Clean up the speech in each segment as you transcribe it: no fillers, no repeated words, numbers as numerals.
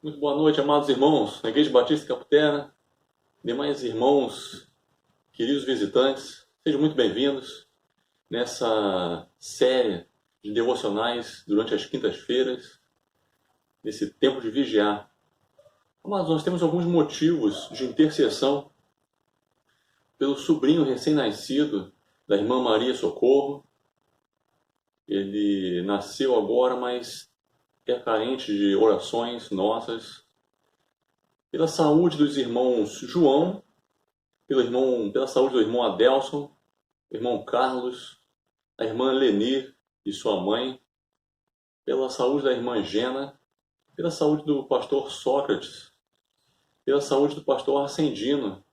Muito boa noite, amados irmãos, na Igreja Batista Caputera, demais irmãos, queridos visitantes, sejam muito bem-vindos nessa série de devocionais durante as quintas-feiras, nesse tempo de vigiar. Mas nós temos alguns motivos de intercessão pelo sobrinho recém-nascido da irmã Maria Socorro. Ele nasceu agora, mas é carente de orações nossas, pela saúde dos irmãos João, pela saúde do irmão Adelson, do irmão Carlos, a irmã Leni e sua mãe, pela saúde da irmã Gena, pela saúde do pastor Sócrates, pela saúde do pastor Arcendino,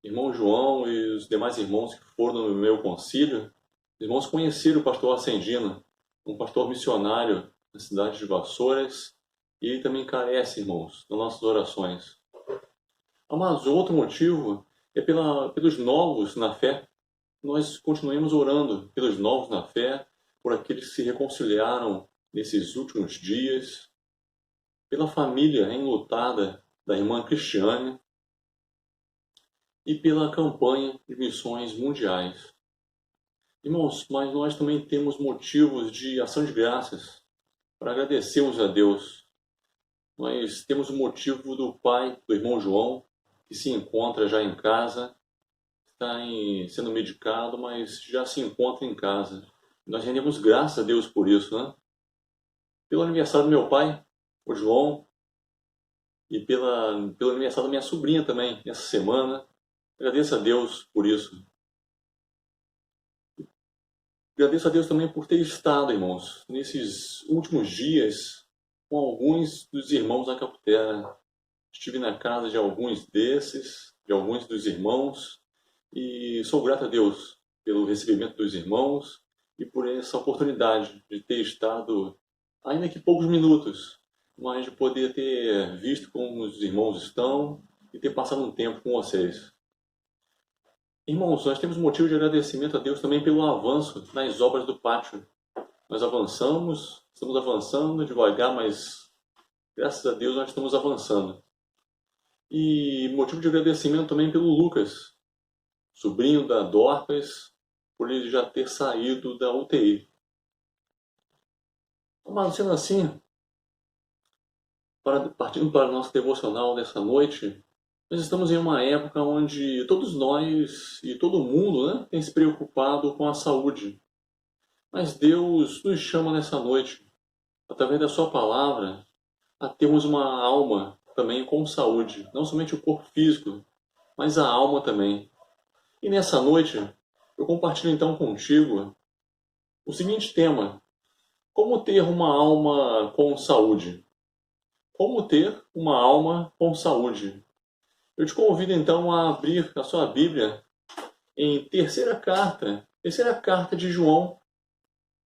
irmão João e os demais irmãos que foram no meu concílio. Os irmãos conheceram o pastor Arcendino, um pastor missionário na cidade de Vassouras, e ele também carece, irmãos, das nossas orações. Mas outro motivo é pelos novos na fé. Nós continuemos orando pelos novos na fé, por aqueles que se reconciliaram nesses últimos dias, pela família enlutada da irmã Cristiane e pela campanha de missões mundiais. Irmãos, mas nós também temos motivos de ação de graças para agradecermos a Deus. Nós temos o motivo do pai do irmão João, que se encontra já em casa, está sendo medicado, mas já se encontra em casa. Nós rendemos graças a Deus por isso, né? Pelo aniversário do meu pai, o João, e pelo aniversário da minha sobrinha também, essa semana. Agradeço a Deus por isso. Agradeço a Deus também por ter estado, irmãos, nesses últimos dias com alguns dos irmãos da Caputera. Estive na casa de alguns dos irmãos, e sou grato a Deus pelo recebimento dos irmãos e por essa oportunidade de ter estado, ainda que poucos minutos, mas de poder ter visto como os irmãos estão e ter passado um tempo com vocês. Irmãos, nós temos motivo de agradecimento a Deus também pelo avanço nas obras do pátio. Nós estamos avançando devagar, mas graças a Deus nós estamos avançando. E motivo de agradecimento também pelo Lucas, sobrinho da Dorcas, por ele já ter saído da UTI. Mas sendo assim, partindo para o nosso devocional dessa noite, nós estamos em uma época onde todos nós e todo mundo, né, tem se preocupado com a saúde. Mas Deus nos chama nessa noite, através da sua palavra, a termos uma alma também com saúde. Não somente o corpo físico, mas a alma também. E nessa noite, eu compartilho então contigo o seguinte tema: como ter uma alma com saúde? Como ter uma alma com saúde? Eu te convido então a abrir a sua Bíblia em terceira carta de João,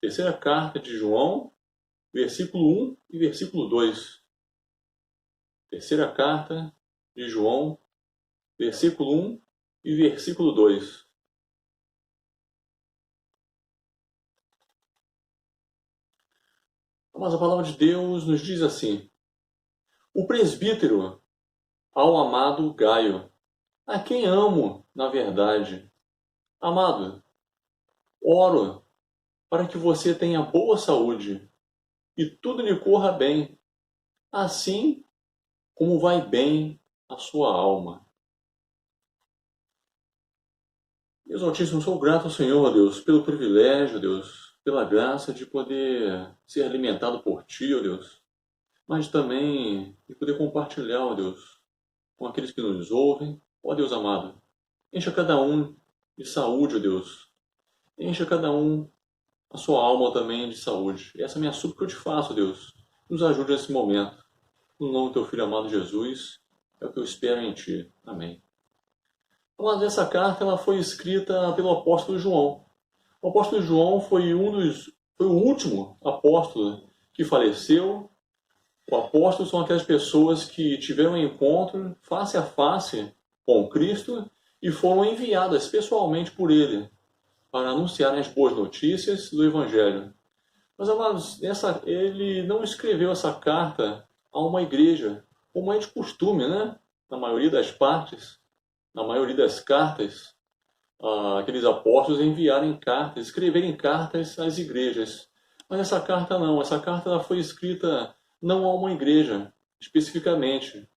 versículo 1 e versículo 2. Terceira carta de João, versículo 1 e versículo 2. Mas a palavra de Deus nos diz assim: o presbítero ao amado Gaio, a quem amo na verdade. Amado, oro para que você tenha boa saúde e tudo lhe corra bem, assim como vai bem a sua alma. Deus Altíssimo, sou grato ao Senhor, Deus, pelo privilégio, Deus, pela graça de poder ser alimentado por Ti, ó Deus, mas também de poder compartilhar, ó Deus, com aqueles que nos ouvem. Ó Deus amado, encha cada um de saúde, ó Deus, encha cada um a sua alma também de saúde. E essa é a minha súplica que eu te faço, Deus, nos ajude nesse momento. No nome do Teu Filho amado Jesus, é o que eu espero em Ti. Amém. Mas essa carta ela foi escrita pelo apóstolo João. O apóstolo João foi o último apóstolo que faleceu. O apóstolo são aquelas pessoas que tiveram um encontro face a face com Cristo e foram enviadas pessoalmente por ele para anunciar as boas notícias do Evangelho. Mas, amados, ele não escreveu essa carta a uma igreja, como é de costume, né? Na maioria das partes, na maioria das cartas, aqueles apóstolos enviarem cartas, escreverem cartas às igrejas. Mas essa carta não, essa carta ela foi escrita não a uma igreja, especificamente,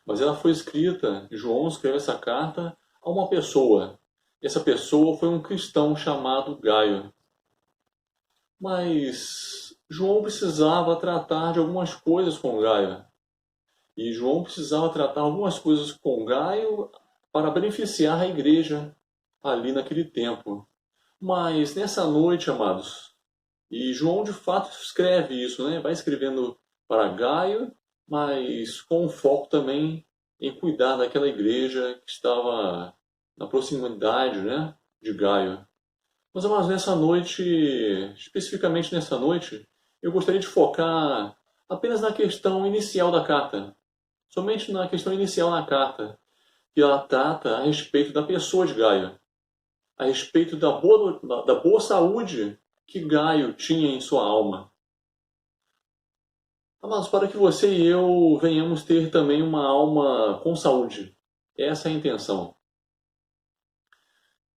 mas ela foi escrita, João escreveu essa carta a uma pessoa. Essa pessoa foi um cristão chamado Gaio. Mas João precisava tratar de algumas coisas com Gaio. E João precisava tratar algumas coisas com Gaio para beneficiar a igreja ali naquele tempo. Mas nessa noite, amados, e João de fato escreve isso, né? Vai escrevendo para Gaio, mas com foco também em cuidar daquela igreja que estava na proximidade, né, de Gaio. Mas, amados, nessa noite, especificamente nessa noite, eu gostaria de focar apenas na questão inicial da carta. Somente na questão inicial da carta, que ela trata a respeito da pessoa de Gaio, a respeito da boa saúde que Gaio tinha em sua alma. Mas para que você e eu venhamos ter também uma alma com saúde. Essa é a intenção.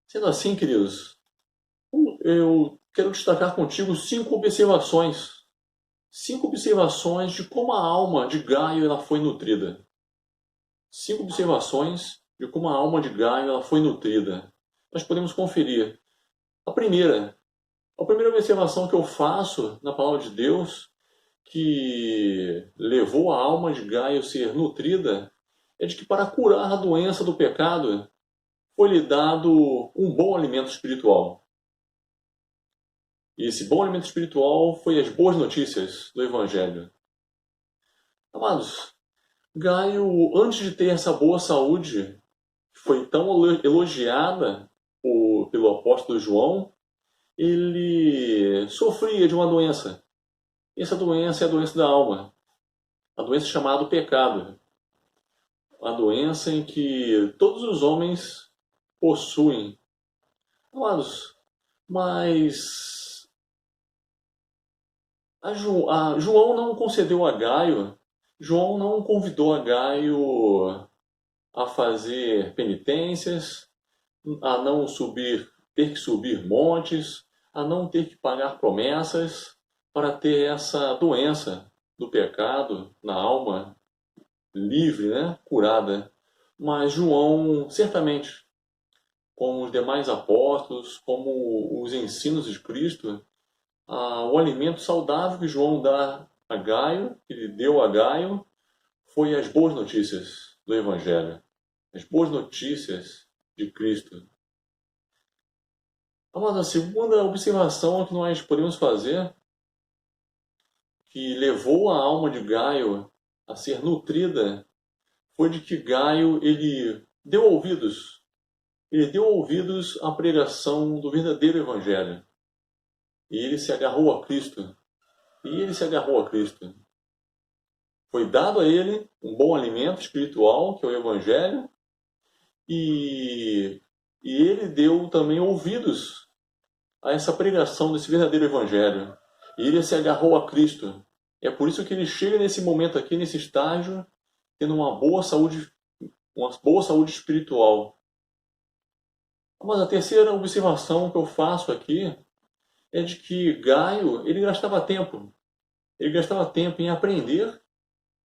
Sendo assim, queridos, eu quero destacar contigo 5 observações. 5 observações de como a alma de Gaio ela foi nutrida. 5 observações de como a alma de Gaio ela foi nutrida. Nós podemos conferir. A primeira observação que eu faço na palavra de Deus, que levou a alma de Gaio a ser nutrida, é de que para curar a doença do pecado, foi-lhe dado um bom alimento espiritual. E esse bom alimento espiritual foi as boas notícias do Evangelho. Amados, Gaio, antes de ter essa boa saúde, que foi tão elogiada pelo apóstolo João, ele sofria de uma doença. Essa doença é a doença da alma, a doença chamada pecado. A doença em que todos os homens possuem. Amados, mas João não concedeu a Gaio, João não convidou a Gaio a fazer penitências, a não ter que subir montes, a não ter que pagar promessas para ter essa doença do pecado na alma livre, né, curada. Mas João, certamente, como os demais apóstolos, como os ensinos de Cristo, o alimento saudável que João dá a Gaio, que ele deu a Gaio, foi as boas notícias do Evangelho, as boas notícias de Cristo. Mas a segunda observação que nós podemos fazer, que levou a alma de Gaio a ser nutrida, foi de que Gaio ele deu ouvidos à pregação do verdadeiro Evangelho. E ele se agarrou a Cristo. Foi dado a ele um bom alimento espiritual, que é o Evangelho, e ele deu também ouvidos a essa pregação desse verdadeiro Evangelho. E ele se agarrou a Cristo. É por isso que ele chega nesse momento aqui, nesse estágio, tendo uma boa saúde espiritual. Mas a terceira observação que eu faço aqui é de que Gaio, ele gastava tempo. Ele gastava tempo em aprender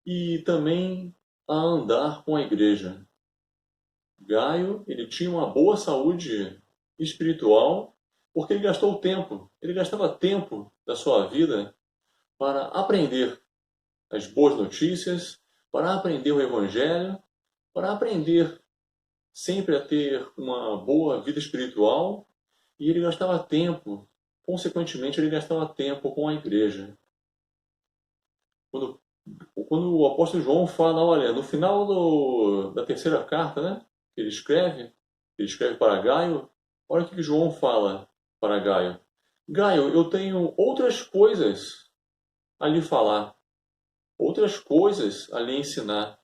e também a andar com a igreja. Gaio, ele tinha uma boa saúde espiritual porque ele gastou tempo. Ele gastava tempo da sua vida para aprender as boas notícias, para aprender o Evangelho, para aprender sempre a ter uma boa vida espiritual, e ele gastava tempo, consequentemente, ele gastava tempo com a igreja. Quando o apóstolo João fala, olha, no final da terceira carta, né, que ele escreve para Gaio, olha o que João fala para Gaio. Gaio, eu tenho outras coisas a lhe falar, outras coisas a lhe ensinar,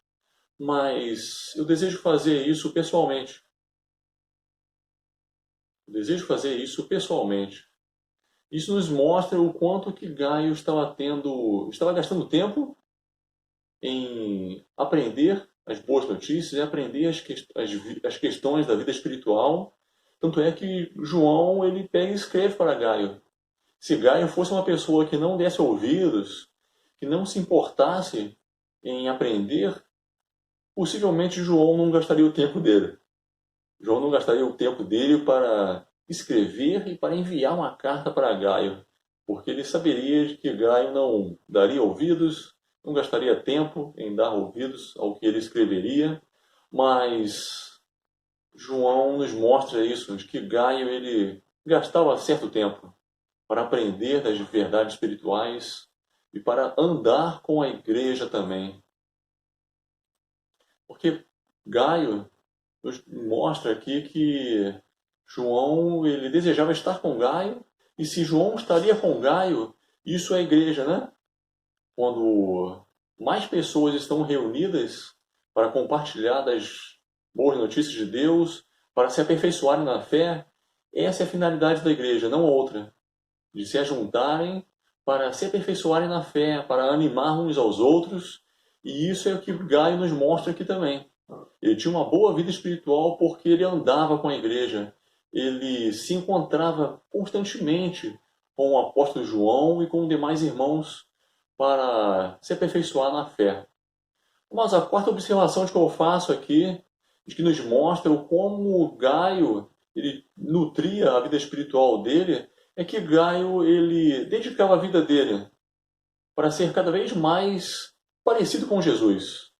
mas eu desejo fazer isso pessoalmente. Isso nos mostra o quanto que Gaio estava gastando tempo em aprender as boas notícias, em aprender as questões da vida espiritual. Tanto é que João ele pega e escreve para Gaio. Se Gaio fosse uma pessoa que não desse ouvidos, que não se importasse em aprender, possivelmente João não gastaria o tempo dele. João não gastaria o tempo dele para escrever e para enviar uma carta para Gaio, porque ele saberia que Gaio não daria ouvidos, não gastaria tempo em dar ouvidos ao que ele escreveria, mas João nos mostra isso, de que Gaio ele gastava certo tempo para aprender das verdades espirituais e para andar com a igreja também. Porque Gaio nos mostra aqui que João ele desejava estar com Gaio, e se João estaria com Gaio, isso é a igreja, né? Quando mais pessoas estão reunidas para compartilhar das boas notícias de Deus, para se aperfeiçoarem na fé, essa é a finalidade da igreja, não outra. De se ajuntarem para se aperfeiçoarem na fé, para animar uns aos outros, e isso é o que Gaio nos mostra aqui também. Ele tinha uma boa vida espiritual porque ele andava com a igreja. Ele se encontrava constantemente com o apóstolo João e com os demais irmãos para se aperfeiçoar na fé. Mas a quarta observação que eu faço aqui, que nos mostra o como Gaio ele nutria a vida espiritual dele, é que Gaio ele dedicava a vida dele para ser cada vez mais parecido com Jesus.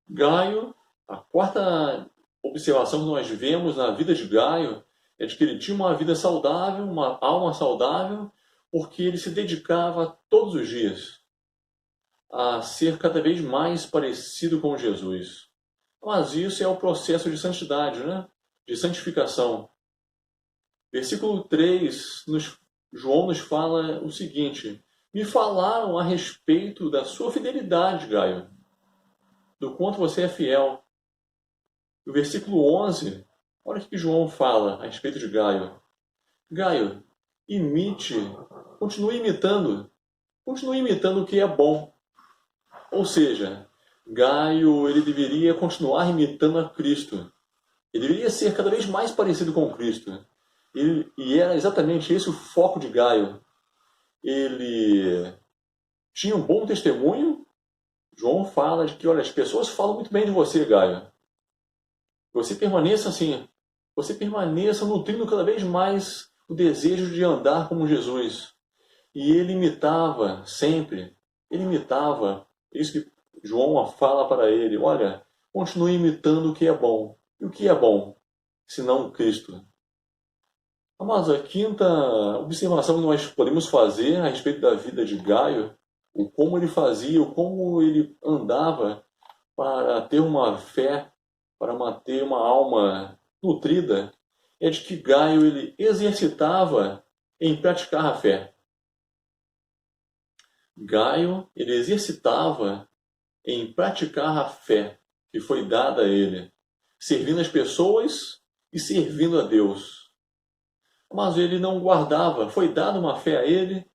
Gaio, a quarta observação que nós vemos na vida de Gaio é de que ele tinha uma vida saudável, uma alma saudável, porque ele se dedicava todos os dias a ser cada vez mais parecido com Jesus. Mas isso é o processo de santidade, né? De santificação. Versículo 3, João nos fala o seguinte: me falaram a respeito da sua fidelidade, Gaio, do quanto você é fiel. No versículo 11, olha o que João fala a respeito de Gaio. Gaio, continue imitando o que é bom. Ou seja, Gaio ele deveria continuar imitando a Cristo. Ele deveria ser cada vez mais parecido com Cristo. E era exatamente esse o foco de Gaio. Ele tinha um bom testemunho. João fala de que, olha, as pessoas falam muito bem de você, Gaio. Você permaneça assim. Você permaneça nutrindo cada vez mais o desejo de andar como Jesus. E ele imitava sempre. Ele imitava. Isso que João fala para ele. Olha, continue imitando o que é bom. E o que é bom, senão Cristo? Mas a quinta observação que nós podemos fazer a respeito da vida de Gaio, o como ele fazia, o como ele andava para ter uma fé, para manter uma alma nutrida, é de que Gaio ele exercitava em praticar a fé. Gaio ele exercitava em praticar a fé que foi dada a ele, servindo as pessoas e servindo a Deus. Mas ele não guardava, foi dada uma fé a ele,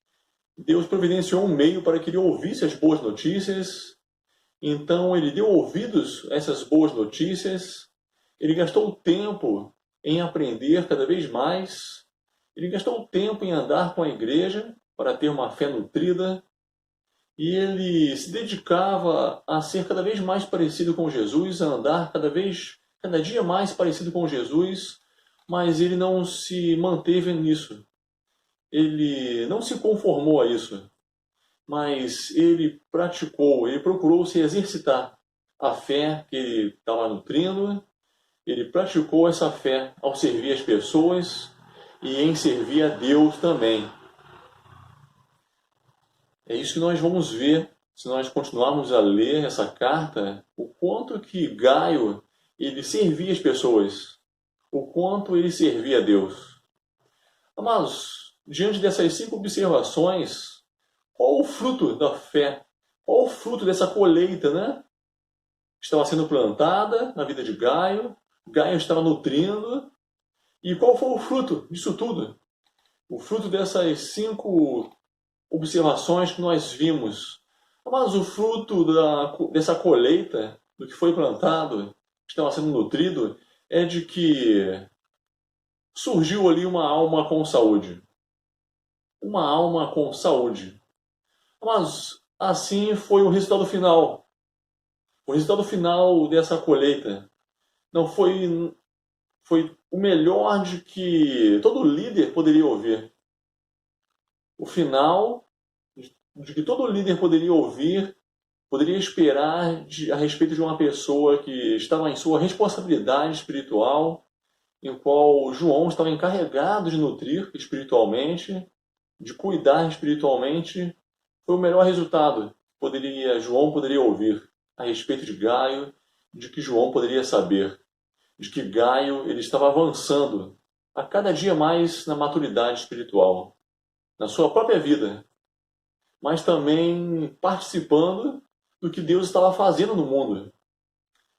Deus providenciou um meio para que ele ouvisse as boas notícias, então ele deu ouvidos a essas boas notícias, ele gastou tempo em aprender cada vez mais, ele gastou tempo em andar com a igreja para ter uma fé nutrida, e ele se dedicava a ser cada vez mais parecido com Jesus, a andar cada dia mais parecido com Jesus, mas ele não se manteve nisso. Ele não se conformou a isso, mas ele procurou se exercitar a fé que ele estava nutrindo, ele praticou essa fé ao servir as pessoas e em servir a Deus também. É isso que nós vamos ver se nós continuarmos a ler essa carta, o quanto que Gaio ele servia as pessoas, o quanto ele servia a Deus. Mas, diante dessas 5 observações, qual o fruto da fé? Qual o fruto dessa colheita, né? Estava sendo plantada na vida de Gaio, Gaio estava nutrindo, e qual foi o fruto disso tudo? O fruto dessas 5 observações que nós vimos Mas o fruto dessa colheita, do que foi plantado, que estava sendo nutrido, é de que surgiu ali uma alma com saúde. Uma alma com saúde. Mas assim foi o resultado final. O resultado final dessa colheita não foi o melhor de que todo líder poderia ouvir. O final de que todo líder poderia ouvir, poderia esperar a respeito de uma pessoa que estava em sua responsabilidade espiritual, em qual João estava encarregado de nutrir espiritualmente, de cuidar espiritualmente, foi o melhor resultado que João poderia ouvir a respeito de Gaio, de que João poderia saber, de que Gaio ele estava avançando a cada dia mais na maturidade espiritual, na sua própria vida, mas também participando do que Deus estava fazendo no mundo.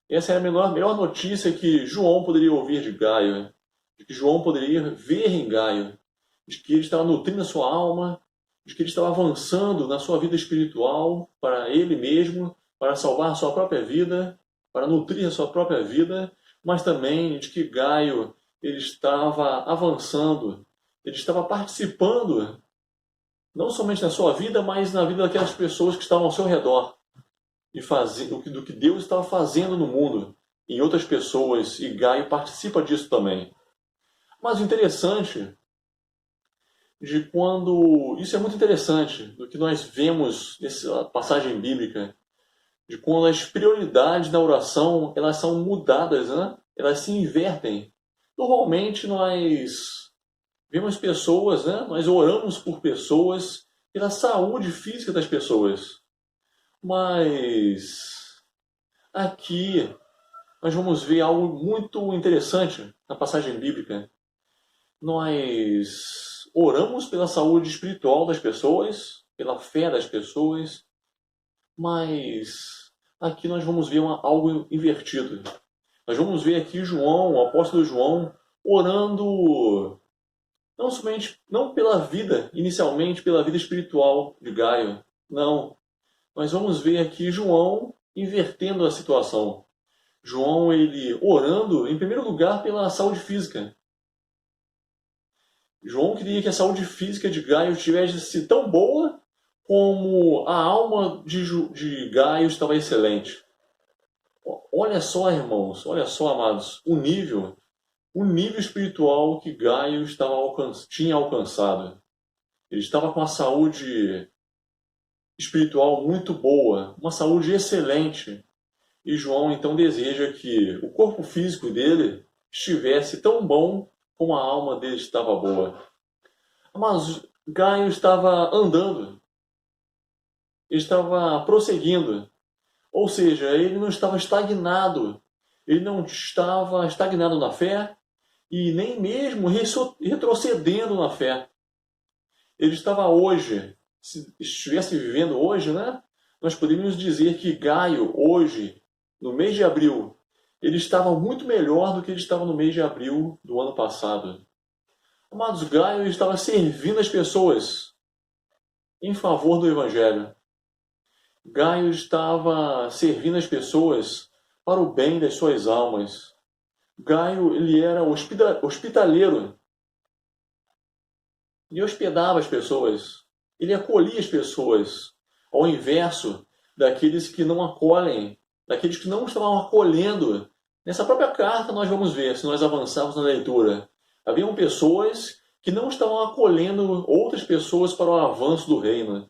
Essa é a melhor notícia que João poderia ouvir de Gaio, de que João poderia ver em Gaio, de que ele estava nutrindo a sua alma, de que ele estava avançando na sua vida espiritual para ele mesmo, para salvar a sua própria vida, para nutrir a sua própria vida, mas também de que Gaio ele estava avançando, ele estava participando não somente na sua vida, mas na vida daquelas pessoas que estavam ao seu redor e do que Deus estava fazendo no mundo em outras pessoas, e Gaio participa disso também. Mas o interessante de quando isso é muito interessante do que nós vemos nessa passagem bíblica, de quando as prioridades da oração elas são mudadas, né? Elas se invertem. Normalmente nós vemos pessoas, né? Nós oramos por pessoas, pela saúde física das pessoas. Mas aqui nós vamos ver algo muito interessante na passagem bíblica. Nós oramos pela saúde espiritual das pessoas, pela fé das pessoas, mas aqui nós vamos ver algo invertido. Nós vamos ver aqui João, o apóstolo João, orando não pela vida, inicialmente pela vida espiritual de Gaio, não. Nós vamos ver aqui João invertendo a situação. João, ele orando, em primeiro lugar, pela saúde física. João queria que a saúde física de Gaio estivesse tão boa como a alma de Gaio estava excelente. Olha só, irmãos, olha só, amados, o nível espiritual que Gaio tinha alcançado. Ele estava com a saúde espiritual muito boa, uma saúde excelente. E João então deseja que o corpo físico dele estivesse tão bom como a alma dele estava boa. Mas Gaio estava andando, ele estava prosseguindo, ou seja, ele não estava estagnado, ele não estava estagnado na fé e nem mesmo retrocedendo na fé. Ele estava hoje, se estivesse vivendo hoje, né? Nós poderíamos dizer que Gaio hoje, no mês de abril, ele estava muito melhor do que ele estava no mês de abril do ano passado. Amados, Gaio estava servindo as pessoas em favor do Evangelho. Gaio estava servindo as pessoas para o bem das suas almas. Gaio, ele era hospitaleiro. Ele hospedava as pessoas. Ele acolhia as pessoas. Ao inverso daqueles que não acolhem, daqueles que não estavam acolhendo. Nessa própria carta nós vamos ver, se nós avançarmos na leitura. Haviam pessoas que não estavam acolhendo outras pessoas para o avanço do reino.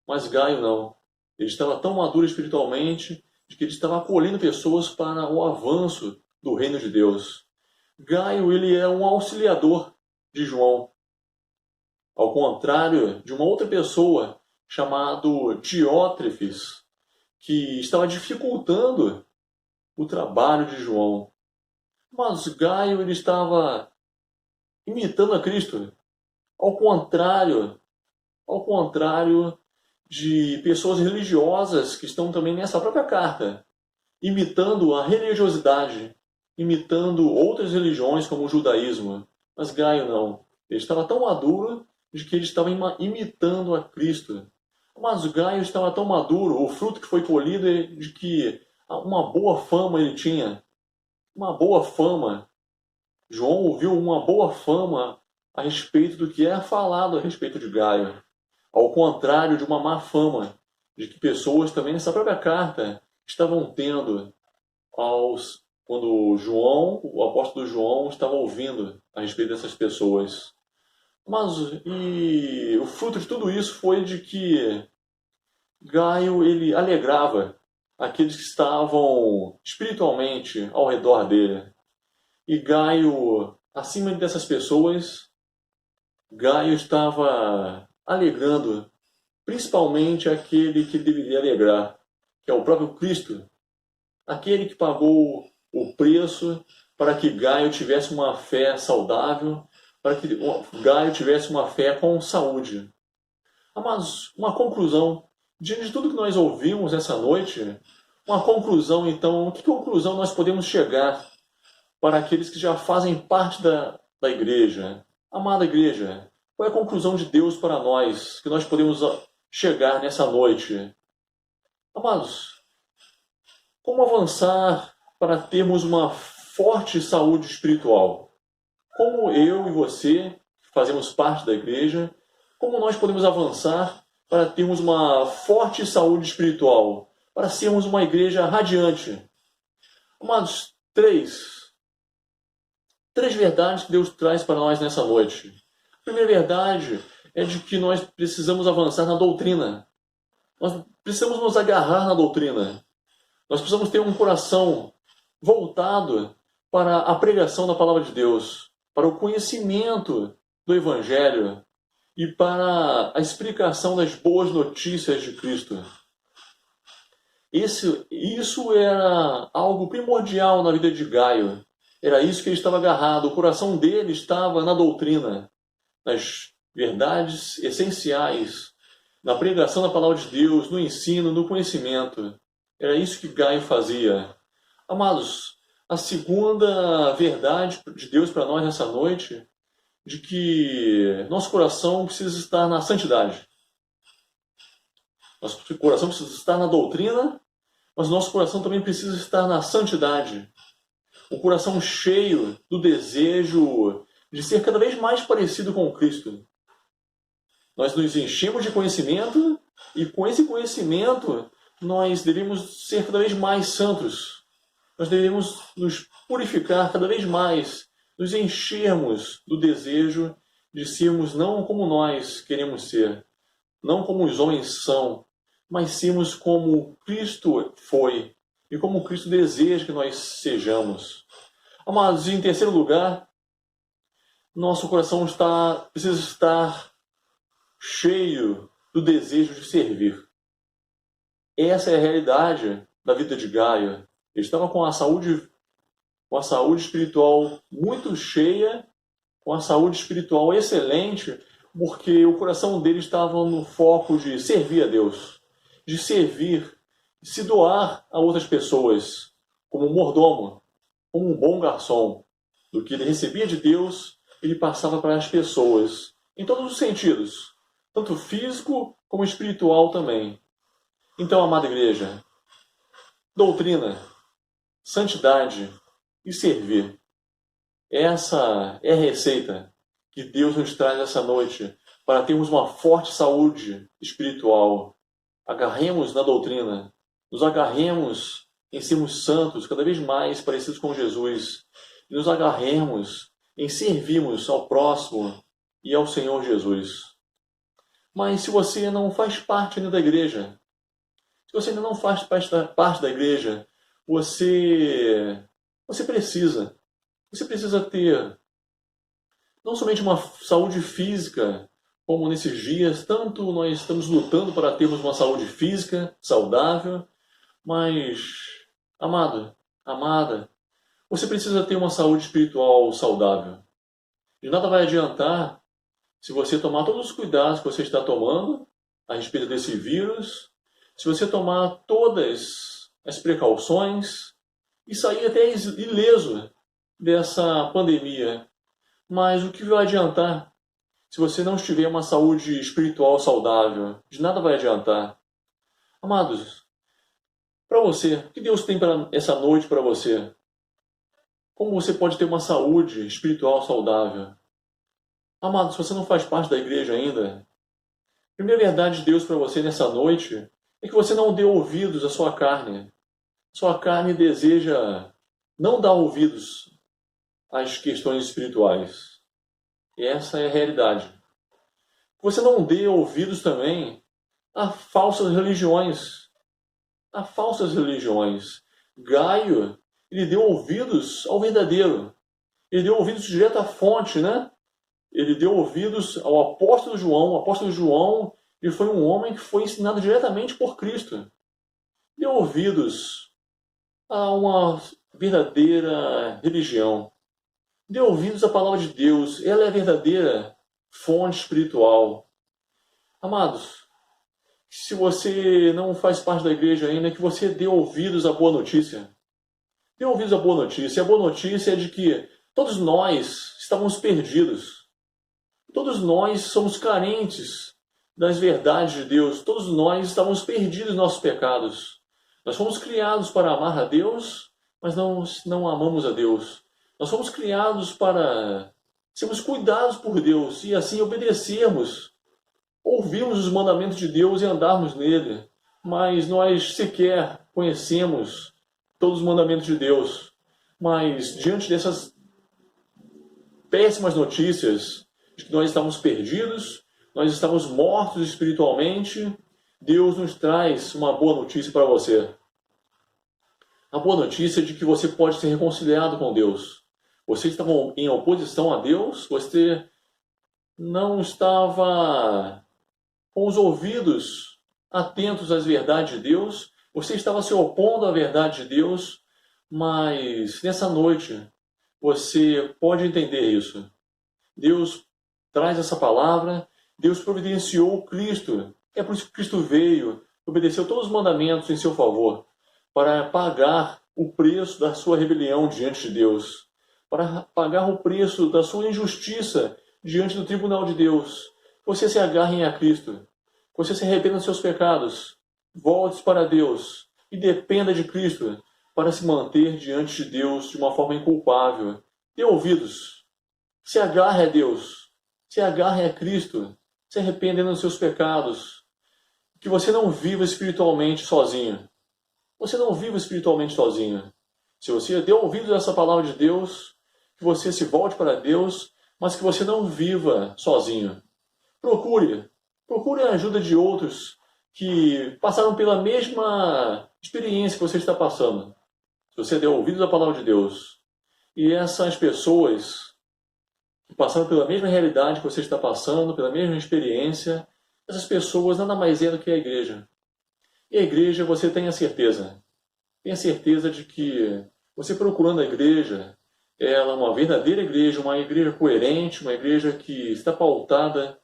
Mas Gaio não. Ele estava tão maduro espiritualmente de que ele estava acolhendo pessoas para o avanço do reino de Deus. Gaio, ele é um auxiliador de João. Ao contrário de uma outra pessoa chamado Diótrefes, que estava dificultando o trabalho de João. Mas Gaio, ele estava imitando a Cristo. Ao contrário de pessoas religiosas que estão também nessa própria carta, imitando a religiosidade, imitando outras religiões como o judaísmo. Mas Gaio não. Ele estava tão maduro de que ele estava imitando a Cristo. Mas o Gaio estava tão maduro, o fruto que foi colhido é de que uma boa fama ele tinha. Uma boa fama. João ouviu uma boa fama a respeito do que é falado a respeito de Gaio. Ao contrário de uma má fama, de que pessoas também nessa própria carta estavam tendo quando João, o apóstolo João, estava ouvindo a respeito dessas pessoas. Mas o fruto de tudo isso foi de que Gaio ele alegrava aqueles que estavam espiritualmente ao redor dele. E Gaio, acima dessas pessoas, Gaio estava alegrando principalmente aquele que deveria alegrar, que é o próprio Cristo, aquele que pagou o preço para que Gaio tivesse uma fé saudável, para que Gaio tivesse uma fé com saúde. Mas uma conclusão, diante de tudo que nós ouvimos essa noite, uma conclusão então, que conclusão nós podemos chegar para aqueles que já fazem parte da igreja? Amada igreja, qual é a conclusão de Deus para nós, que nós podemos chegar nessa noite? Amados, como avançar para termos uma forte saúde espiritual? Como eu e você, que fazemos parte da igreja, como nós podemos avançar para termos uma forte saúde espiritual? Para sermos uma igreja radiante? Amados, três verdades que Deus traz para nós nessa noite. A primeira verdade é de que nós precisamos avançar na doutrina. Nós precisamos nos agarrar na doutrina. Nós precisamos ter um coração voltado para a pregação da palavra de Deus, para o conhecimento do Evangelho e para a explicação das boas notícias de Cristo. Isso era algo primordial na vida de Gaio. Era isso que ele estava agarrado. O coração dele estava na doutrina, nas verdades essenciais, na pregação da palavra de Deus, no ensino, no conhecimento. Era isso que Gaio fazia. Amados, a segunda verdade de Deus para nós nessa noite, de que nosso coração precisa estar na santidade. Nosso coração precisa estar na doutrina, mas nosso coração também precisa estar na santidade. O coração cheio do desejo de ser cada vez mais parecido com Cristo. Nós nos enchemos de conhecimento e com esse conhecimento nós devemos ser cada vez mais santos. Nós devemos nos purificar cada vez mais, nos enchermos do desejo de sermos não como nós queremos ser, não como os homens são, mas sermos como Cristo foi e como Cristo deseja que nós sejamos. Amados, em terceiro lugar, nosso coração precisa estar cheio do desejo de servir. Essa é a realidade da vida de Gaio. Ele estava com a saúde espiritual muito cheia, com a saúde espiritual excelente, porque o coração dele estava no foco de servir a Deus, de servir, de se doar a outras pessoas, como mordomo, como um bom garçom. Do que ele recebia de Deus, ele passava para as pessoas, em todos os sentidos, tanto físico como espiritual também. Então, amada igreja, doutrina, santidade e servir. Essa é a receita que Deus nos traz essa noite para termos uma forte saúde espiritual. Agarremos na doutrina, nos agarremos em sermos santos, cada vez mais parecidos com Jesus, e nos agarremos em servirmos ao próximo e ao Senhor Jesus. Mas se você não faz parte ainda da igreja, se você ainda não faz parte da igreja, você precisa ter não somente uma saúde física, como nesses dias, tanto nós estamos lutando para termos uma saúde física saudável, mas, amado, amada, você precisa ter uma saúde espiritual saudável. De nada vai adiantar se você tomar todos os cuidados que você está tomando a respeito desse vírus, se você tomar todas as precauções e sair até ileso dessa pandemia. Mas o que vai adiantar se você não tiver uma saúde espiritual saudável, de nada vai adiantar. Amados, para você, o que Deus tem para essa noite para você? Como você pode ter uma saúde espiritual saudável? Amados, se você não faz parte da igreja ainda, a primeira verdade de Deus para você nessa noite é que você não dê ouvidos à sua carne. Sua carne deseja não dar ouvidos às questões espirituais. E essa é a realidade. Você não dê ouvidos também a falsas religiões. A falsas religiões. Gaio, ele deu ouvidos ao verdadeiro. Ele deu ouvidos direto à fonte, né? Ele deu ouvidos ao apóstolo João. O apóstolo João, ele foi um homem que foi ensinado diretamente por Cristo. Deu ouvidos a uma verdadeira religião. Dê ouvidos à palavra de Deus. Ela é a verdadeira fonte espiritual. Amados, se você não faz parte da igreja ainda, que você dê ouvidos à boa notícia. Dê ouvidos à boa notícia. A boa notícia é de que todos nós estávamos perdidos. Todos nós somos carentes das verdades de Deus. Todos nós estávamos perdidos nos nossos pecados. Nós fomos criados para amar a Deus, mas não amamos a Deus. Nós fomos criados para sermos cuidados por Deus e assim obedecermos, ouvirmos os mandamentos de Deus e andarmos nele. Mas nós sequer conhecemos todos os mandamentos de Deus. Mas diante dessas péssimas notícias de que nós estamos perdidos, nós estamos mortos espiritualmente, Deus nos traz uma boa notícia para você. A boa notícia é de que você pode ser reconciliado com Deus. Você estava em oposição a Deus, você não estava com os ouvidos atentos às verdades de Deus, você estava se opondo à verdade de Deus, mas nessa noite você pode entender isso. Deus traz essa palavra, Deus providenciou Cristo. É por isso que Cristo veio, obedeceu todos os mandamentos em seu favor, para pagar o preço da sua rebelião diante de Deus, para pagar o preço da sua injustiça diante do tribunal de Deus. Você se agarre a Cristo, você se arrependa dos seus pecados, volte para Deus e dependa de Cristo para se manter diante de Deus de uma forma inculpável. Dê ouvidos, se agarre a Deus, se agarre a Cristo, se arrependendo dos seus pecados, que você não viva espiritualmente sozinho. Você não viva espiritualmente sozinho. Se você deu ouvidos a essa palavra de Deus, que você se volte para Deus, mas que você não viva sozinho. Procure a ajuda de outros que passaram pela mesma experiência que você está passando. Se você deu ouvidos à palavra de Deus, e essas pessoas que passaram pela mesma realidade que você está passando, pela mesma experiência, essas pessoas nada mais é do que a igreja. E a igreja, você tem a certeza. Tem a certeza de que você procurando a igreja, ela é uma verdadeira igreja, uma igreja coerente, uma igreja que está pautada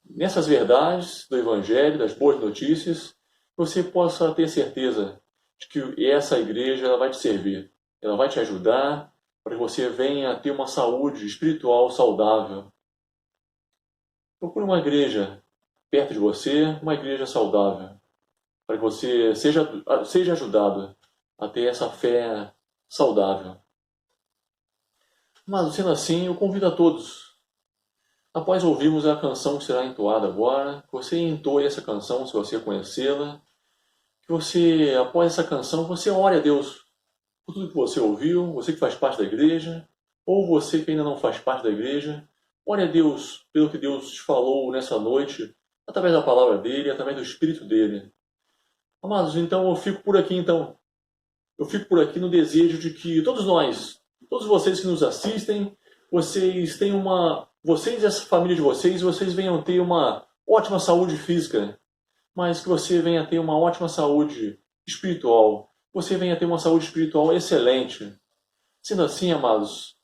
nessas verdades do Evangelho, das boas notícias, você possa ter certeza de que essa igreja ela vai te servir. Ela vai te ajudar para que você venha a ter uma saúde espiritual saudável. Procure uma igreja perto de você, uma igreja saudável, para que você seja ajudado a ter essa fé saudável. Mas, sendo assim, eu convido a todos, após ouvirmos a canção que será entoada agora, que você entoe essa canção, se você conhecê-la, que você, após essa canção, você ore a Deus por tudo que você ouviu, você que faz parte da igreja, ou você que ainda não faz parte da igreja. Ore a Deus pelo que Deus te falou nessa noite, através da palavra dele, através do Espírito dele. Amados, então eu fico por aqui Eu fico por aqui no desejo de que todos nós, todos vocês que nos assistem, vocês e essa família de vocês venham ter uma ótima saúde física, mas que você venha ter uma ótima saúde espiritual. Você venha ter uma saúde espiritual excelente. Sendo assim, amados,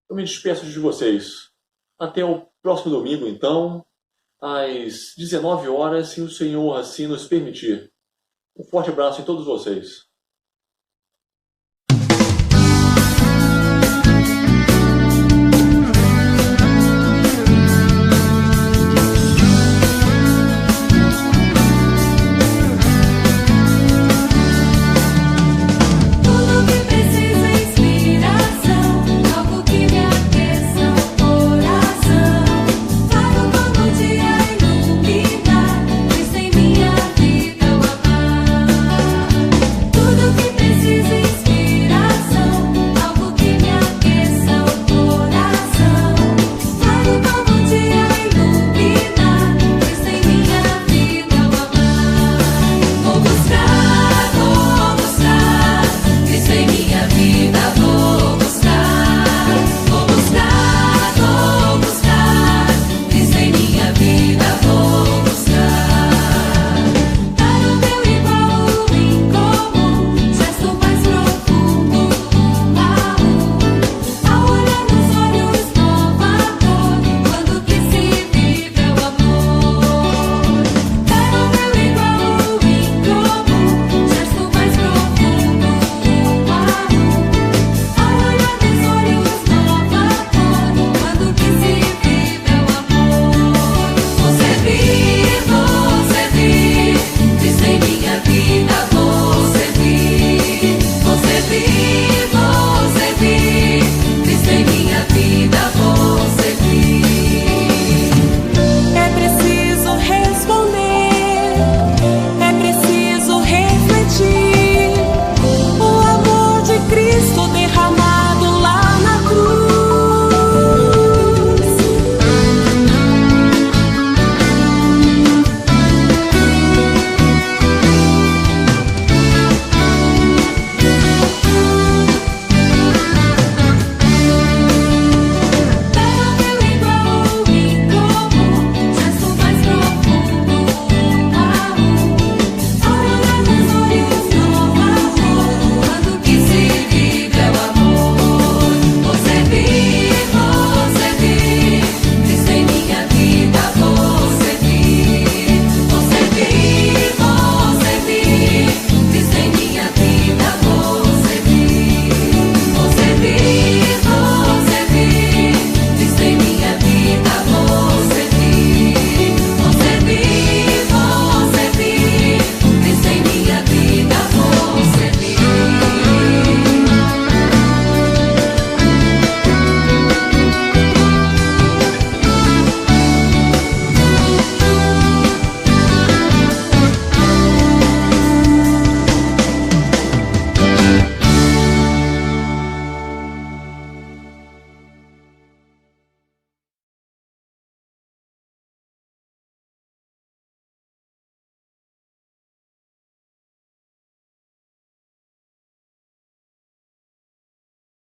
eu me despeço de vocês. Até o próximo domingo, então, às 19 horas, se o Senhor assim nos permitir. Um forte abraço em todos vocês.